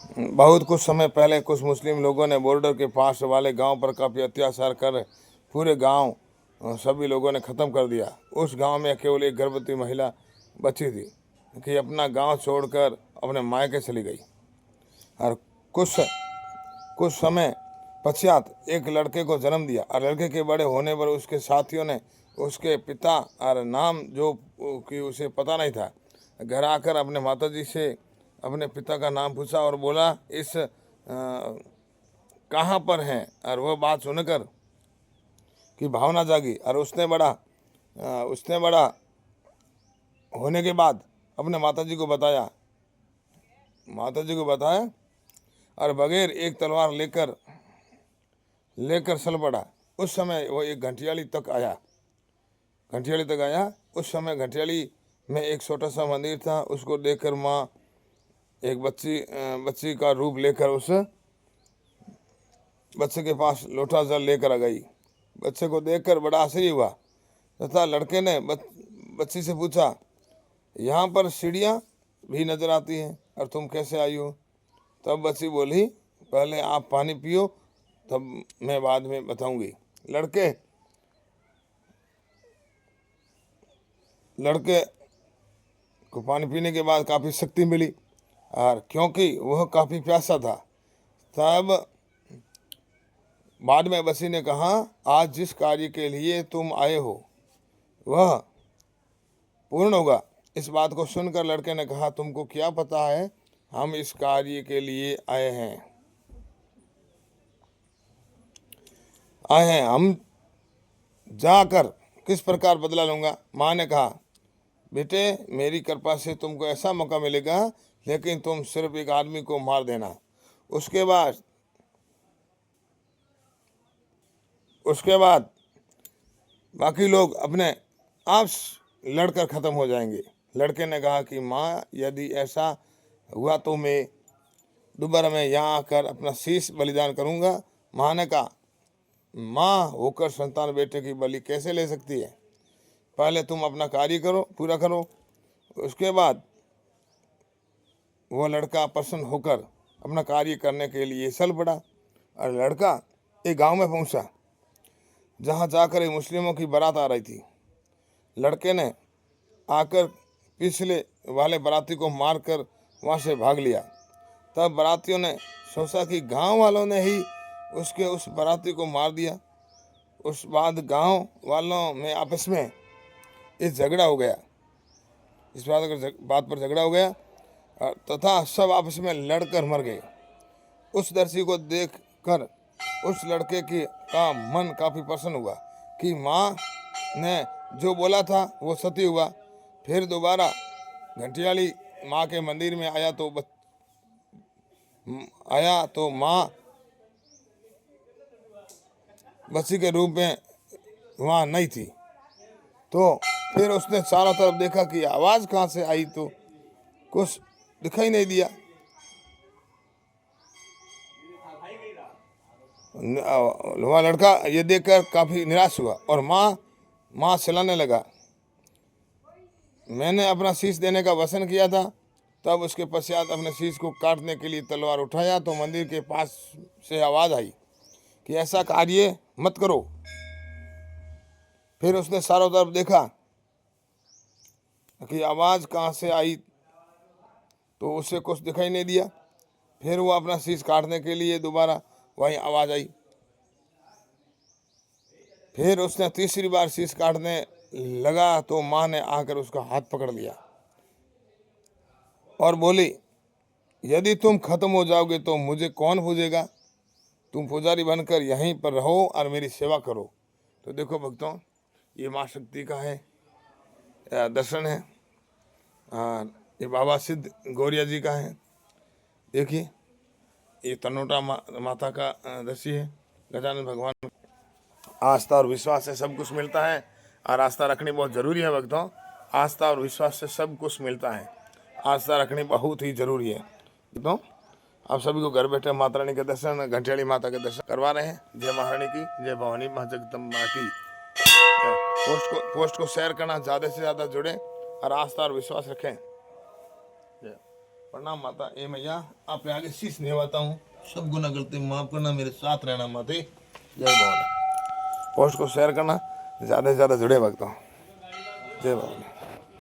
बहुत कुछ समय पहले कुछ मुस्लिम लोगों ने बॉर्डर के पास वाले गांव पर काफ़ी अत्याचार कर पूरे गांव सभी लोगों ने ख़त्म कर दिया। उस गांव में केवल एक गर्भवती महिला बची थी कि अपना गांव छोड़कर अपने मायके चली गई। और कुछ कुछ समय पश्चात एक लड़के को जन्म दिया और लड़के के बड़े होने पर उसके साथियों ने उसके पिता और नाम जो कि उसे पता नहीं था, घर आकर अपने माताजी से अपने पिता का नाम पूछा और बोला इस कहाँ पर हैं। और वह बात सुनकर की भावना जागी और उसने बड़ा होने के बाद अपने माताजी को बताया और बगैर एक तलवार लेकर चल पड़ा। उस समय वो एक घंटियाली तक आया। उस समय घंटियाली में एक छोटा सा मंदिर था। उसको देखकर माँ एक बच्ची का रूप लेकर उस बच्चे के पास लोटा जल लेकर आ गई। बच्चे को देखकर बड़ा आश्चर्य हुआ तथा लड़के ने बच्ची से पूछा, यहाँ पर सीढ़ियाँ भी नजर आती हैं और तुम कैसे आई हो? तब बच्ची बोली, पहले आप पानी पियो, तब मैं बाद में बताऊंगी। लड़के को पानी पीने के बाद काफ़ी शक्ति मिली और क्योंकि वह काफ़ी प्यासा था। तब बाद में बच्ची ने कहा, आज जिस कार्य के लिए तुम आए हो वह पूर्ण होगा। इस बात को सुनकर लड़के ने कहा, तुमको क्या पता है हम इस कार्य के लिए आए हैं? हम जाकर किस प्रकार बदला लूंगा? माँ ने कहा, बेटे मेरी कृपा से तुमको ऐसा मौका मिलेगा, लेकिन तुम सिर्फ एक आदमी को मार देना। उसके बाद बाकी लोग अपने आप लड़कर ख़त्म हो जाएंगे। लड़के ने कहा कि माँ यदि ऐसा हुआ तो दोबारा मैं यहाँ आकर अपना शीश बलिदान करूँगा। माँ ने कहा, माँ होकर संतान बेटे की बलि कैसे ले सकती है? पहले तुम अपना कार्य पूरा करो। उसके बाद वह लड़का प्रसन्न होकर अपना कार्य करने के लिए चल पड़ा और लड़का एक गांव में पहुंचा जहां जाकर एक मुस्लिमों की बारात आ रही थी। लड़के ने आकर पिछले वाले बाराती को मारकर वहां से भाग लिया। तब बारातियों ने सोचा कि गांव वालों ने ही उस बाराती को मार दिया। उस बाद गांव वालों में आपस में इस बात पर झगड़ा हो गया तथा सब आपस में लड़कर मर गए। उस दृश्य को देखकर उस लड़के का मन काफ़ी प्रसन्न हुआ कि माँ ने जो बोला था वो सत्य हुआ। फिर दोबारा घंटियाली माँ के मंदिर में आया तो माँ बच्ची के रूप में वहाँ नहीं थी। तो फिर उसने चारों तरफ देखा कि आवाज़ कहाँ से आई, तो कुछ दिखाई नहीं दिया। वह लड़का ये देखकर काफ़ी निराश हुआ और माँ चिल्लाने लगा, मैंने अपना शीश देने का वचन किया था। तब उसके पश्चात अपने शीश को काटने के लिए तलवार उठाया तो मंदिर के पास से आवाज़ आई कि ऐसा कार्य मत करो। फिर उसने चारों तरफ देखा कि आवाज़ कहाँ से आई, तो उसे कुछ दिखाई नहीं दिया। फिर वो अपना शीश काटने के लिए दोबारा वही आवाज़ आई। फिर उसने तीसरी बार शीश काटने लगा तो माँ ने आकर उसका हाथ पकड़ लिया और बोली, यदि तुम खत्म हो जाओगे तो मुझे कौन पूजेगा? तुम पुजारी बनकर यहीं पर रहो और मेरी सेवा करो। तो देखो भक्तों, ये माँ शक्ति का है दर्शन है। ये बाबा सिद्ध गौरिया जी का है। देखिए ये तनोटा माता का दृश्य है। गजानन भगवान, आस्था और विश्वास से सब कुछ मिलता है और आस्था रखनी बहुत ज़रूरी है भक्तों। आस्था और विश्वास से सब कुछ मिलता है, आस्था रखनी बहुत ही ज़रूरी है। तो आप सभी को घर बैठे माता रानी के दर्शन, घंटियाली माता के दर्शन करवा रहे हैं। जय महारानी की, जय भवानी माँ जगदम्बा की। पोस्ट को शेयर करना, ज़्यादा से ज़्यादा जुड़ें और आस्था और विश्वास रखें। प्रणाम माता। ए मैया आप आगे शीश निभाता हूँ, सब गुना गलती माफ करना, मेरे साथ रहना माते। जय भगवान। पोस्ट को शेयर करना, ज़्यादा से ज़्यादा जुड़े भक्तों। जय भगवान।